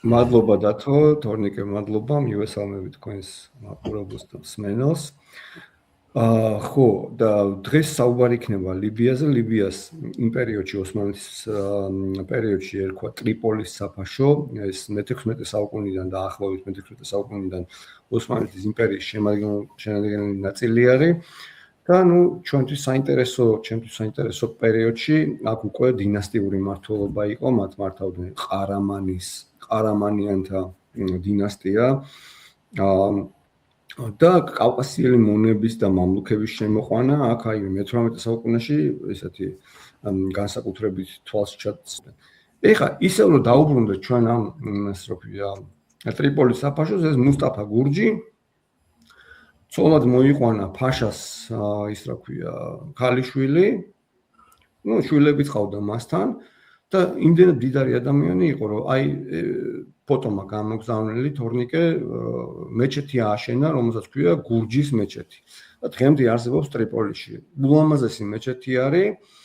მადლობა დათო, თორნიკე, მადლობა, მივესალმებით თქვენს მაყურებელს და მსმენელს. ხო, და დღეს საუბარი იქნება ლიბიაზე. ლიბიას იმ პერიოდში, ოსმალეთის პერიოდში ერქვა ტრიპოლის საფაშო. ეს მე-16 საუკუნიდან და ახლობით მე-16 საუკუნიდან ოსმალეთის იმპერიის შემადგენელი ნაწილი არის. და ჩვენთვის საინტერესო პერიოდში აქ უკვე დინასტიური მმართველობა იყო, მათ მართავდნენ ყარამანიანთა დინასტია. და კავკასიელი მონების და მამლუქების შემოყვანა აქ მე-18 საუკუნეში ესეთი განსაკუთრებით თვალს ჩაწერდა. ეხლა ისევ რომ დაუბრუნდეთ ჩვენ ამ ტრიპოლის საფაშოს, ეს მუსტაფა გურჯი ცოლად მოიყვანა ფაშას ის რა ქვია ქალიშვილი, შვილებიც ყავდა მასთან და იმდენად დიდარი ადამიანი იყო, რომ ფოტომა გამოგზავნილი თორნიკე მეჩეთი ააშენა, რომელსაც ქვია გურჯის მეჩეთი. და დღემდე არსებობს ტრიპოლიში. ულამაზესი მეჩეთი არის.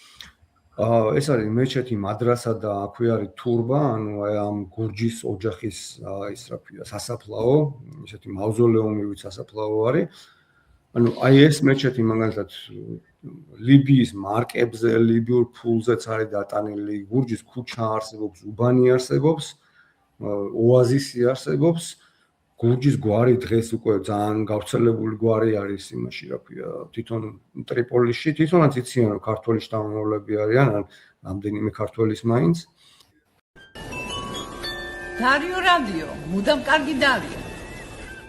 ეს არის მეჩეთი, მადრასა და აქვე არის თურბა, ანუ ამ გურჯის ოჯახის ის რა ქვია სასაფლაო, ესეთი მავზოლეუმივით სასაფლაო არის. ანუ ეს მეჩეთი მაგალითად ლიბიის მარკებზე, ლიბიურ ფულზეც არის დატანილი, გურჯის ქუჩა არსებობს, უბანი არსებობს, ოაზისი არსებობს. გურჯის გვარი დღეს უკვე ძალიან გავრცელებული გვარი არის იმაში, რა ქვია, თვითონ ტრიპოლიში, თვითონაც იციან, რომ ქართველი შთამომავლები არიან, ან რამდენიმე ქართველის მაინც. დარიო რადიო, მუდამ კარგი დარია.